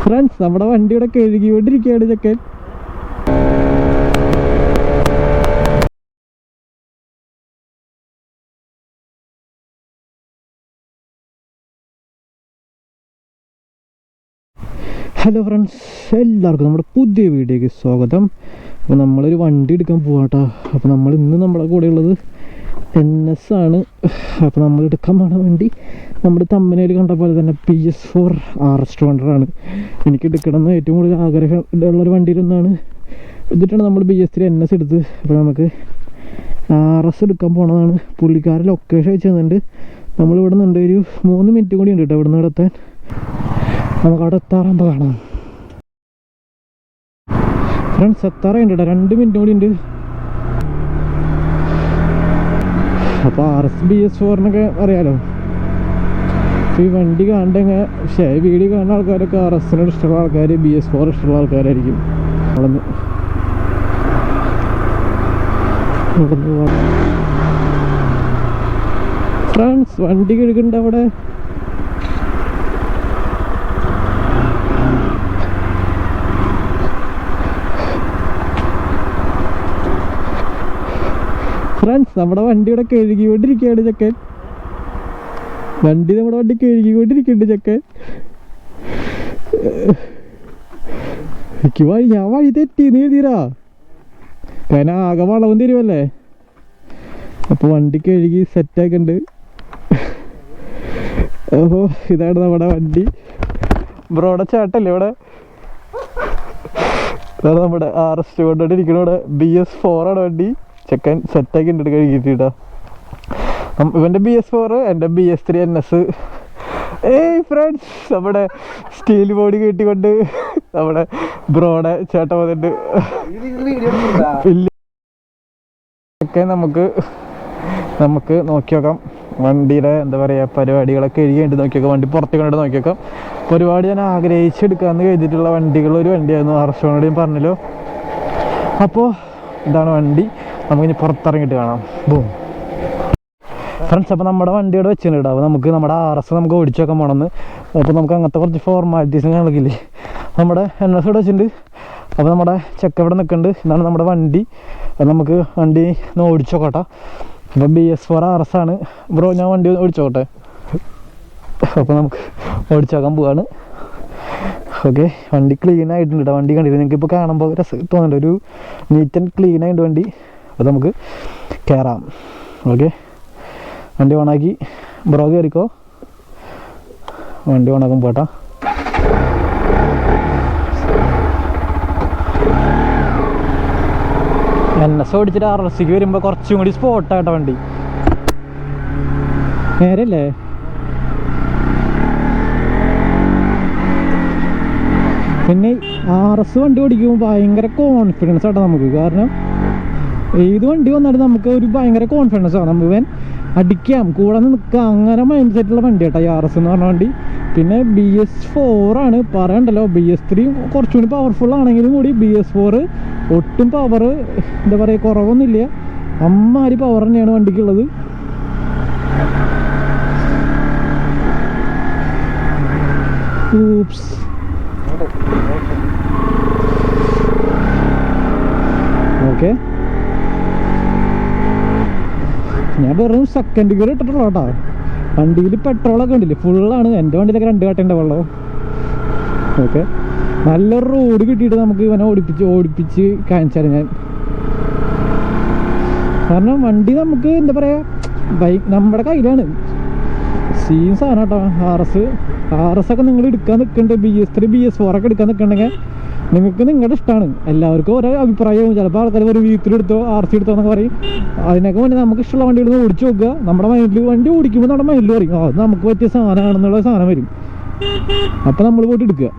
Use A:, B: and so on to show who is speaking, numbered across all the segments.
A: Friends നമ്മുടെ വണ്ടിയുടെ കഴുകിക്കൊണ്ടിരിക്കുകയാണ് ചെക്കൻ. ഹലോ ഫ്രണ്ട്സ്, എല്ലാവർക്കും നമ്മുടെ പുതിയ വീഡിയോയ്ക്ക് സ്വാഗതം. അപ്പോൾ നമ്മളൊരു വണ്ടി എടുക്കാൻ പോവാട്ടോ. അപ്പോൾ നമ്മൾ ഇന്ന് നമ്മുടെ കൂടെ ഉള്ളത് NS ആണ്. അപ്പോൾ നമ്മൾ എടുക്കാൻ പോകുന്ന വണ്ടി നമ്മുടെ തമ്പനയിൽ കണ്ട പോലെ തന്നെ PS4 RS 200 ആണ്. എനിക്ക് എടുക്കണമെന്ന് ഏറ്റവും കൂടുതൽ ആഗ്രഹം ഉള്ളൊരു വണ്ടിയിലൊന്നാണ്. എന്നിട്ടാണ് നമ്മൾ BS3 NS എടുത്ത്. അപ്പോൾ നമുക്ക് RS എടുക്കാൻ പോണതാണ്. പുള്ളിക്കാരൻ ലൊക്കേഷൻ അയച്ചു തന്നിട്ടുണ്ട്. നമ്മളിവിടെ നിന്നുണ്ട് ഒരു 3 മിനിറ്റ് കൂടി ഉണ്ട് കേട്ടോ ഇവിടെ നിന്ന് ഇവിടെ എത്താൻ. നമുക്ക് അവിടെ എത്താറാകുമ്പോൾ കാണാം. ഫ്രണ്ട്സ് എത്താറായിട്ട് കേട്ടോ, 2 മിനിറ്റ് കൂടി ഉണ്ട്. അപ്പോൾ RS BS4 അറിയാലോ. ഈ വണ്ടി കാണണ്ടെങ്കിൽ പക്ഷേ വീഡിയോ കാണുന്ന ആൾക്കാരൊക്കെ RSനോട് ഇഷ്ടമുള്ള ആൾക്കാർ, BS4 ഇഷ്ടമുള്ള ആൾക്കാരായിരിക്കും. ഫ്രണ്ട്സ് വണ്ടി കഴുകുന്നുണ്ട് അവിടെ. ഫ്രണ്ട്സ് നമ്മുടെ വണ്ടിയുടെ കഴുകിക്കൊണ്ടിരിക്കുകയാണ് ചെക്കൻ. നമ്മുടെ വണ്ടി കഴുകിക്കൊണ്ടിരിക്കുന്നുണ്ട് ചെക്കൻ. ഞാൻ വഴി തെറ്റിന്ന് എഴുതിരാ, കാരണം ആകെ വളവും തരുമല്ലേ. അപ്പോൾ വണ്ടി കഴുകി സെറ്റാക്കുന്നുണ്ട്. ഓഹോ, ഇതാണ് നമ്മുടെ വണ്ടി. ബ്രോയുടെ ചേട്ടല്ലേ ഇവിടെ. ഇതാണ് നമ്മുടെ RS 200 ഇരിക്കുന്ന ഇവിടെ. BS4 ആണ് വണ്ടി. ചെക്കൻ സെറ്റാക്കി ഉണ്ട് കഴുകിയിട്ടാ. ഇവൻ്റെ BS4, എൻ്റെ BS3 NS. ഏയ് ഫ്രണ്ട്സ്, നമ്മുടെ സ്റ്റീൽ ബോഡി കെട്ടിക്കൊണ്ട് നമ്മുടെ ബ്രോയുടെ ചേട്ടൻ വന്നിട്ട് ഇല്ല. ചെക്കൻ നമുക്ക് നോക്കി നോക്കാം വണ്ടിയുടെ എന്താ പറയുക പരിപാടികളൊക്കെ എഴുതിയിട്ട് നോക്കി നോക്കാം. വണ്ടി പുറത്ത് കണ്ടിട്ട് നോക്കി നോക്കാം. ഒരുപാട് ഞാൻ ആഗ്രഹിച്ചെടുക്കാമെന്ന് കരുതിയിട്ടുള്ള വണ്ടികളൊരു വണ്ടിയായിരുന്നു RS 200 പറഞ്ഞല്ലോ. അപ്പോൾ ഇതാണ് വണ്ടി. നമുക്കിനി പുറത്തിറങ്ങിയിട്ട് കാണാം. ബൂം ഫ്രണ്ട്സ്, അപ്പോൾ നമ്മുടെ വണ്ടിയോട് വെച്ചിട്ടുണ്ട്. അപ്പോൾ നമുക്ക് നമ്മുടെ RS നമുക്ക് ഓടിച്ചു വെക്കാൻ പോകണമെന്ന്. അപ്പോൾ നമുക്ക് അങ്ങനത്തെ കുറച്ച് ഫോർമാലിറ്റീസും കളിക്കില്ലേ, നമ്മുടെ NS ഇവിടെ വെച്ചിട്ടുണ്ട്. അപ്പോൾ നമ്മുടെ ചെക്ക ഇവിടെ നിൽക്കുന്നുണ്ട്. ഇതാണ് നമ്മുടെ വണ്ടി. അപ്പോൾ നമുക്ക് വണ്ടി ഒന്ന് ഓടിച്ചു നോക്കട്ടെ. അപ്പോൾ BS4 RS ആണ് ബ്രോ. ഞാൻ വണ്ടി ഓടിച്ചോട്ടെ. അപ്പോൾ നമുക്ക് ഓടിച്ചു നോക്കാൻ പോവാണ്. ഓക്കെ, വണ്ടി ക്ലീൻ ആയിട്ടുണ്ട് കേട്ടോ. വണ്ടി കണ്ടിട്ട് നിങ്ങൾക്ക് ഇപ്പോൾ കാണുമ്പോൾ രസം തോന്നുന്നുണ്ട്. ഒരു നീറ്റ് ആൻഡ് ക്ലീൻ ആയിട്ട് വണ്ടി. അപ്പോൾ നമുക്ക് കയറാം. ഓക്കെ, വണ്ടി ഓണാക്കി. ബ്രോ കയറിക്കോ. വണ്ടി ഓണാക്കും പോട്ടാ. NS ഓടിച്ചിട്ട് RSക്ക് വരുമ്പോൾ കുറച്ചും കൂടി സ്പോട്ടായിട്ടോ വണ്ടി. നേരല്ലേ? പിന്നെ RS വണ്ടി ഓടിക്കുമ്പോൾ ഭയങ്കര കോൺഫിഡൻസ് ആട്ടോ നമുക്ക്. കാരണം ഏത് വണ്ടി വന്നാലും നമുക്ക് ഒരു ഭയങ്കര കോൺഫിഡൻസ് ആണ്. നമുക്ക് അടിക്കാം, കൂടെ നിൽക്കാം, അങ്ങനെ മൈൻഡ് സെറ്റുള്ള വണ്ടി കേട്ടോ ഈ RS എന്ന് പറഞ്ഞ വണ്ടി. പിന്നെ BS4 ആണ് പറയണ്ടല്ലോ. BS3 കുറച്ചുകൂടി പവർഫുൾ ആണെങ്കിലും കൂടി BS4 ഒട്ടും പവർ എന്താ പറയുക കുറവൊന്നുമില്ല. അമ്മാതിരി പവർ തന്നെയാണ് വണ്ടിക്കുള്ളത്. ഓക്കെ, ഞാൻ വെറും സെക്കൻഡ് ഗിയർ ഇട്ടിട്ടുള്ളൂ കേട്ടോ. വണ്ടിയിൽ പെട്രോളൊക്കെ ഉണ്ടല്ലേ, ഫുള്ളാണ്. എൻ്റെ വണ്ടിയിലൊക്കെ 2 കാട്ടേണ്ട വെള്ളം. ഓക്കെ, നല്ലൊരു റോഡ് കിട്ടിയിട്ട് നമുക്ക് ഇവനെ ഓടിപ്പിച്ച് കാണിച്ചാൽ ഞാൻ. കാരണം വണ്ടി നമുക്ക് എന്താ പറയുക നമ്മുടെ കയ്യിലാണ്. സീൻ സാധനം കേട്ടോ RS ഒക്കെ നിങ്ങൾ എടുക്കാൻ നിൽക്കുന്നുണ്ട്. BS3 BS4 ഒക്കെ എടുക്കാൻ നിൽക്കണമെങ്കിൽ നിങ്ങൾക്ക് നിങ്ങളുടെ ഇഷ്ടമാണ്. എല്ലാവർക്കും ഓരോ അഭിപ്രായവും. ചിലപ്പോൾ ആൾക്കാർ ഒരു വീട്ടിലെടുത്തോ RC എടുത്തോ എന്നൊക്കെ പറയും. അതിനൊക്കെ വേണ്ടി നമുക്ക് ഇഷ്ടമുള്ള വണ്ടികളൊന്ന് ഓടിച്ചു നോക്കുക. നമ്മുടെ മൈൻഡിൽ വണ്ടി ഓടിക്കുമ്പോൾ നമ്മുടെ മൈൻഡിൽ പറയും അത് നമുക്ക് പറ്റിയ സാധനമാണെന്നുള്ള സാധനം വരും. അപ്പോൾ നമ്മൾ പോയിട്ട് എടുക്കുക.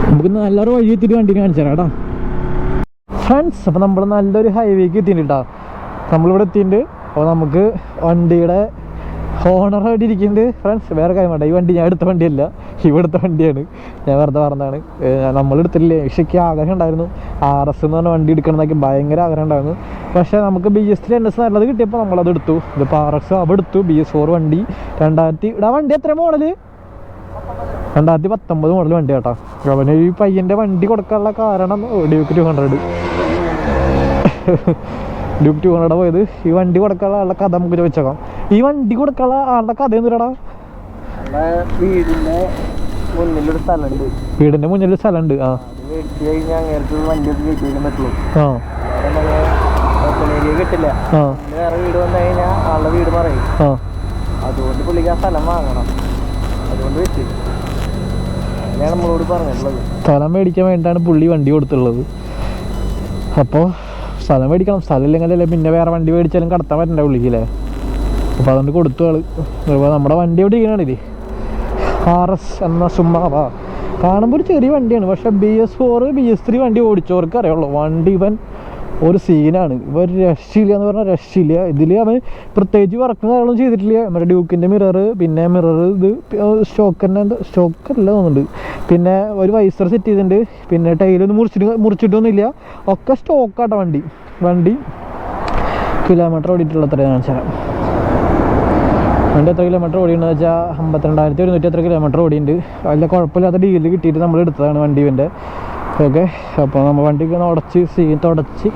A: നമുക്ക് നല്ലൊരു വഴി എത്തിയിട്ട് വണ്ടി കാണിച്ചു തരാം കേട്ടോ ഫ്രണ്ട്സ്. അപ്പോൾ നമ്മൾ നല്ലൊരു ഹൈവേക്ക് എത്തിയിട്ടുണ്ട് കേട്ടോ. നമ്മളിവിടെ എത്തിയിട്ടുണ്ട്. അപ്പോൾ നമുക്ക് വണ്ടിയുടെ ഓണറായിട്ട് ഇരിക്കുന്നുണ്ട് ഫ്രണ്ട്സ്. വേറെ കാര്യം വേണ്ട, ഈ വണ്ടി ഞാൻ എടുത്ത വണ്ടിയല്ല, ഇവിടുത്തെ വണ്ടിയാണ്. ഞാൻ വെറുതെ പറഞ്ഞതാണ്. നമ്മളെടുത്തില്ലേ, പക്ഷേ എനിക്ക് ആഗ്രഹം ഉണ്ടായിരുന്നു RS എന്ന് പറഞ്ഞ വണ്ടി എടുക്കണമെന്നൊക്കെ ഭയങ്കര ആഗ്രഹം ഉണ്ടായിരുന്നു. പക്ഷേ നമുക്ക് BS3 NS നല്ലത് കിട്ടിയപ്പോൾ നമ്മളത് എടുത്തു. ഇതിപ്പോൾ RS അവിടെ എടുത്തു. BS4 വണ്ടി 2000 വണ്ടി എത്ര മോഡല്? 2019 മോഡൽ വണ്ടി കേട്ടോ. അവന് ഈ പയ്യൻ്റെ വണ്ടി കൊടുക്കാനുള്ള കാരണം ഡ്യൂക്ക് 200 ഡ്യൂക്ക് 200 പോയത് ഈ വണ്ടി കൊടുക്കാനുള്ള ആളുടെ കഥ നമുക്ക് ചോദിച്ചേക്കാം. ഈ വണ്ടി കൊടുക്കാനുള്ള ആളുടെ കഥ എന്തിനാടാ?
B: വീടിന്റെ മുന്നിലൊരു സ്ഥലമുണ്ട്.
A: വീടിന്റെ മുന്നിൽ സ്ഥലമുണ്ട്. ആ
B: കിട്ടില്ല. വേറെ വീട് വന്നു കഴിഞ്ഞാൽ ആളുടെ വീട് പറയും. അതുകൊണ്ട് പുള്ളിക്ക് ആ സ്ഥലം വാങ്ങണം. അതുകൊണ്ട് വെച്ച് ഞാൻ നമ്മളോട് പറഞ്ഞിട്ടുള്ളത്
A: സ്ഥലം മേടിക്കാൻ വേണ്ടിയിട്ടാണ് പുള്ളി വണ്ടി കൊടുത്തുള്ളത്. അപ്പോൾ സ്ഥലം മേടിക്കണം. സ്ഥലം ഇല്ലെങ്കിലല്ലേ പിന്നെ വേറെ വണ്ടി മേടിച്ചാലും കടത്താൻ പറ്റണ്ട പുള്ളിക്കല്ലേ. അപ്പോൾ അതുകൊണ്ട് കൊടുത്തു ആള്. നമ്മുടെ വണ്ടി എവിടെ ഇരിക്കണേ RS എന്ന സുമ്മാവാ. കാണുമ്പോൾ ഒരു ചെറിയ വണ്ടിയാണ്, പക്ഷെ BS4 BS3 വണ്ടി ഓടിച്ചവർക്ക് അറിയുള്ളൂ. വണ്ടി ഇവൻ ഒരു സീനാണ്. ഇവൻ രക്ഷയില്ല എന്ന് പറഞ്ഞാൽ രക്ഷയില്ല. ഇതിൽ അവൻ പ്രത്യേകിച്ച് വർക്കും കാര്യങ്ങളൊന്നും ചെയ്തിട്ടില്ല. നമ്മുടെ ഡ്യൂക്കിൻ്റെ മിറർ, പിന്നെ മിറർ ഇത് സ്റ്റോക്കല്ല തോന്നുന്നുണ്ട്. പിന്നെ ഒരു വൈസർ സെറ്റ് ചെയ്തിട്ടുണ്ട്. പിന്നെ ടൈലൊന്നും മുറിച്ചിട്ടൊന്നുമില്ല. ഒക്കെ സ്റ്റോക്കാട്ടോ വണ്ടി കിലോമീറ്റർ ഓടിയിട്ടുള്ള എത്ര കാണിച്ചു തരാം. വണ്ടി എത്ര കിലോമീറ്റർ ഓടിയെന്ന് വെച്ചാൽ 52,100 എത്ര കിലോമീറ്റർ ഓടിയുണ്ട്. അതിൽ കുഴപ്പമില്ലാത്ത ഡീല് കിട്ടിയിട്ട് നമ്മൾ എടുത്തതാണ് വണ്ടി ഇവൻ്റെ. ഓക്കെ, അപ്പോൾ നമ്മൾ വണ്ടി തുടച്ച്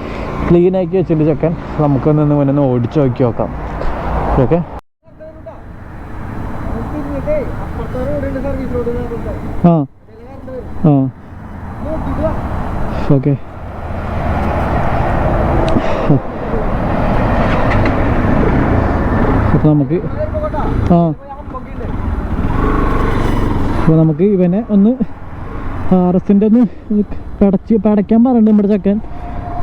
A: ക്ലീനാക്കി വെച്ചിട്ട് ചെക്കൻ നമുക്ക് നിന്ന് ഓടിച്ച് നോക്കാം. Okay, okay. അപ്പോൾ നമുക്ക് ഇവനെ ഒന്ന് RSൻ്റെ ഒന്ന് പടയ്ക്കാൻ പറഞ്ഞിട്ടുണ്ട് നമ്മുടെ ചക്കൻ.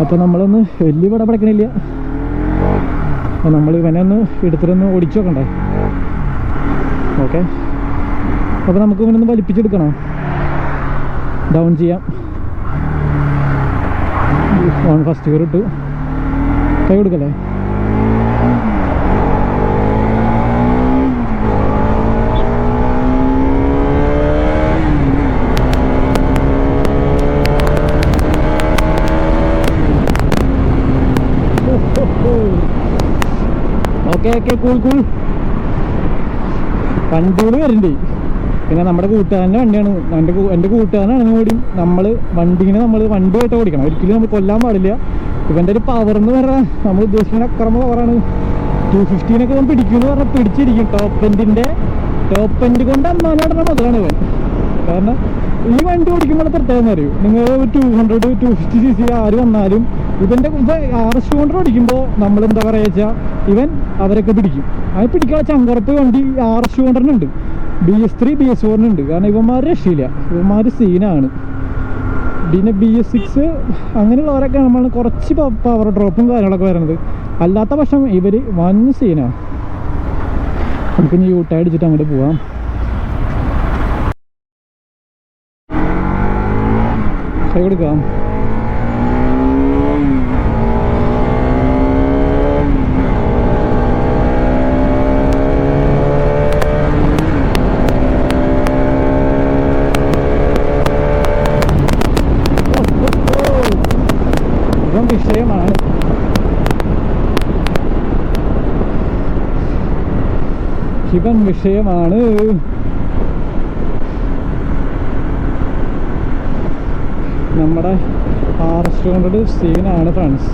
A: അപ്പോൾ നമ്മളൊന്ന് വലിയ പട പടക്കണില്ല. അപ്പോൾ നമ്മൾ ഇവനെ ഒന്ന് എടുത്തിട്ടൊന്ന് ഓടിച്ചു നോക്കണ്ടേ. ഓക്കെ, അപ്പോൾ നമുക്ക് ഇവനൊന്ന് വലിപ്പിച്ചെടുക്കണം. ഡൗൺ ചെയ്യാം. ഫസ്റ്റ് ഗിയർ ഇട്ടു. കൈ കൊടുക്കല്ലേ. Okay, cool. വണ്ടികൾ വരുന്നുണ്ട്. പിന്നെ നമ്മുടെ കൂട്ടുകാരൻ്റെ വണ്ടിയാണ്. എൻ്റെ കൂട്ടുകാരനാണ് കൂടി. നമ്മൾ വണ്ടിയായിട്ട് ഓടിക്കണം. ഒരിക്കലും നമ്മൾ കൊല്ലാൻ പാടില്ല. ഇവൻ്റെ ഒരു പവർ എന്ന് പറഞ്ഞാൽ നമ്മൾ ഉദ്ദേശിക്കുന്ന അക്രമ പവറാണ്. 250 നമ്മൾ പിടിക്കുമെന്ന് പറഞ്ഞാൽ പിടിച്ചിരിക്കും. ടോപ്പ് എൻഡ് കൊണ്ട് അമ്മാനാടുന്ന മുതലാണ് ഇവൻ. കാരണം ഈ വണ്ടി ഓടിക്കുമ്പോൾ പ്രത്യേകം അറിയൂ. നിങ്ങൾ 200 250 cc ആര് വന്നാലും ഇവൻ്റെ RS 200 ഓടിക്കുമ്പോൾ നമ്മൾ എന്താ പറയുക വെച്ചാൽ ഇവൻ അവരൊക്കെ പിടിക്കും. അത് പിടിക്കാനുള്ള ചങ്കറപ്പ് വണ്ടി RS 200 BS3 BS4 കാരണം ഇവന്മാർ രക്ഷയില്ല. ഇവന്മാർ സീനാണ്. പിന്നെ BS6 അങ്ങനെയുള്ളവരൊക്കെ നമ്മൾ കുറച്ച് പവർ ഡ്രോപ്പും കാര്യങ്ങളൊക്കെ വരുന്നത്. അല്ലാത്ത പക്ഷം ഇവർ വൻ സീനാണ്. നമുക്കിനി യൂട്ടൈ അടിച്ചിട്ട് അങ്ങോട്ട് പോവാം. കൈ കൊടുക്കാം. വിഷയമാണ്. ഇവൻ വിഷയമാണ്. നമ്മുടെ RS 200 സീനാണ് ഫ്രണ്ട്സ്.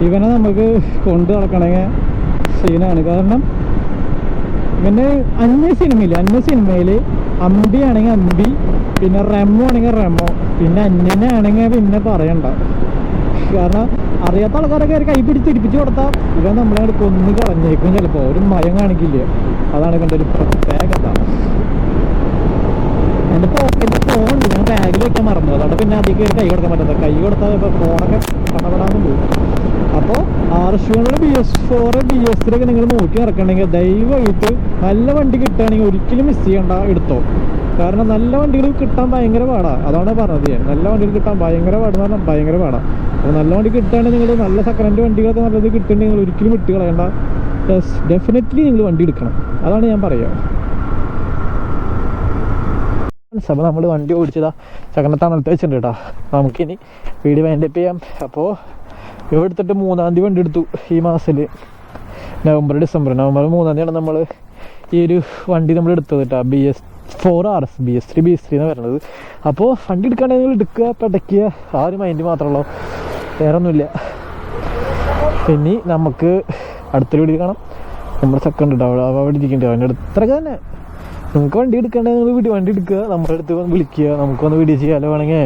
A: ഇവനെ നമുക്ക് കൊണ്ടു നടക്കണമെങ്കിൽ സീനാണ്. കാരണം ഇവൻ്റെ അന്യ സിനിമയിൽ അമ്പി ആണെങ്കിൽ അമ്പി, പിന്നെ റെമോ ആണെങ്കിൽ റെമോ, പിന്നെ അന്യനാണെങ്കിൽ പിന്നെ പറയണ്ട. കാരണം അറിയാത്ത ആൾക്കാരൊക്കെ കൈ പിടിച്ചിരിപ്പിച്ച് കൊടുത്താൽ ഇവൻ നമ്മളെ കൊന്ന് കളഞ്ഞേക്കും. ചിലപ്പോൾ ഒരു മയം കാണിക്കില്ല. അതാണ് ഇവൻ്റെ ഒരു പ്രത്യേകത. എൻ്റെ പോക്കറ്റിൽ ഫോണുണ്ട്. ഞാൻ ബാഗിൽ വെക്കാൻ മറന്നു. അതോടെ പിന്നെ അധികം കൈ കൊടുക്കാൻ പറ്റാത്ത. കൈ കൊടുത്താൽ ഇപ്പോൾ ഫോണൊക്കെ കടപെടാന്ന് പോകും. അപ്പോൾ RS 200 BS4 BS3 ഒക്കെ നിങ്ങൾ നോക്കി നടക്കണമെങ്കിൽ ദയവായിട്ട് നല്ല വണ്ടി കിട്ടുകയാണെങ്കിൽ ഒരിക്കലും മിസ് ചെയ്യണ്ട, എടുത്തോ. കാരണം നല്ല വണ്ടികൾ കിട്ടാൻ ഭയങ്കര പാടാണ്. അതാണ് പറഞ്ഞത്. നല്ല വണ്ടികൾ കിട്ടാൻ ഭയങ്കര പാടെന്ന് പറഞ്ഞാൽ ഭയങ്കര പാടാണ്. അപ്പോൾ നല്ല വണ്ടി കിട്ടുകയാണെങ്കിൽ നിങ്ങൾ നല്ല സെക്കൻഡ് വണ്ടികളൊക്കെ നല്ലത് കിട്ടുന്നുണ്ടെങ്കിൽ നിങ്ങൾ ഒരിക്കലും വിട്ട് കളയണ്ട. ഡെഫിനറ്റ്ലി നിങ്ങൾ വണ്ടി എടുക്കണം. അതാണ് ഞാൻ പറയുക. അപ്പോൾ നമ്മൾ വണ്ടി ഓടിച്ചതാ ചക്കനെ തണലത്ത് വെച്ചിട്ടുണ്ട് കേട്ടോ. നമുക്കിനി വീഡിയോ വൈൻഡപ്പ് ചെയ്യാം. അപ്പോൾ ഇവിടെ എടുത്തിട്ട് 3-ാം തീയതി വണ്ടി എടുത്തു. ഈ മാസത്തിൽ നവംബർ 3-ാം തീയതിയാണ് നമ്മൾ ഈ ഒരു വണ്ടി നമ്മൾ എടുത്തത് കേട്ടോ. 4RS BS3 എന്ന് പറയുന്നത്. അപ്പോൾ വണ്ടി എടുക്കുകയാണെങ്കിൽ എടുക്കുക, പടയ്ക്കുക, ആ ഒരു മൈൻഡ് മാത്രമുള്ളൂ, വേറെ ഒന്നുമില്ല. ഇനി നമുക്ക് അടുത്തൊരു വീഡിയോ കാണാം. നമ്മുടെ സെക്കൻഡ് ഉണ്ടാവും അവിടെ ഇരിക്കേണ്ടി അവൻ്റെ അടുത്ത് ഇത്രയൊക്കെ തന്നെ. നിങ്ങൾക്ക് വണ്ടി എടുക്കേണ്ടത് നിങ്ങൾ വണ്ടി എടുക്കുക, നമ്മുടെ അടുത്ത് വന്ന് വിളിക്കുക, നമുക്ക് വന്ന് വീഡിയോ ചെയ്യാമല്ലോ വേണമെങ്കിൽ.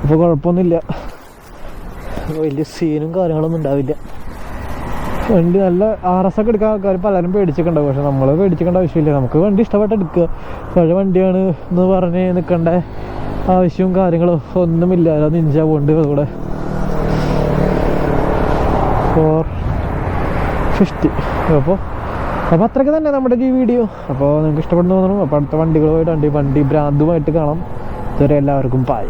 A: അപ്പോൾ കുഴപ്പമൊന്നുമില്ല, വലിയ സീനും കാര്യങ്ങളൊന്നും ഉണ്ടാവില്ല. വണ്ടി നല്ല RS ഒക്കെ എടുക്കാൻ ആൾക്കാർ പലരും പേടിച്ചിട്ടുണ്ടാവും. പക്ഷെ നമ്മൾ പേടിച്ചിക്കേണ്ട ആവശ്യമില്ല. നമുക്ക് വണ്ടി ഇഷ്ടപ്പെട്ട് എടുക്കുക. പഴയ വണ്ടിയാണ് എന്ന് പറഞ്ഞ് നിൽക്കേണ്ട ആവശ്യവും കാര്യങ്ങളും ഒന്നുമില്ല. നിഞ്ച പോണ്ട് അതുകൂടെ 450. അപ്പോൾ അത്രയ്ക്ക് തന്നെ നമ്മുടെ ഈ വീഡിയോ. അപ്പോൾ നിങ്ങൾക്ക് ഇഷ്ടപ്പെടുന്നു തോന്നുന്നു. അപ്പോൾ അടുത്ത വണ്ടികളുമായിട്ട് വണ്ടി ഭ്രാന്തുമായിട്ട് കാണാം. ഇതുവരെ എല്ലാവർക്കും ബൈ.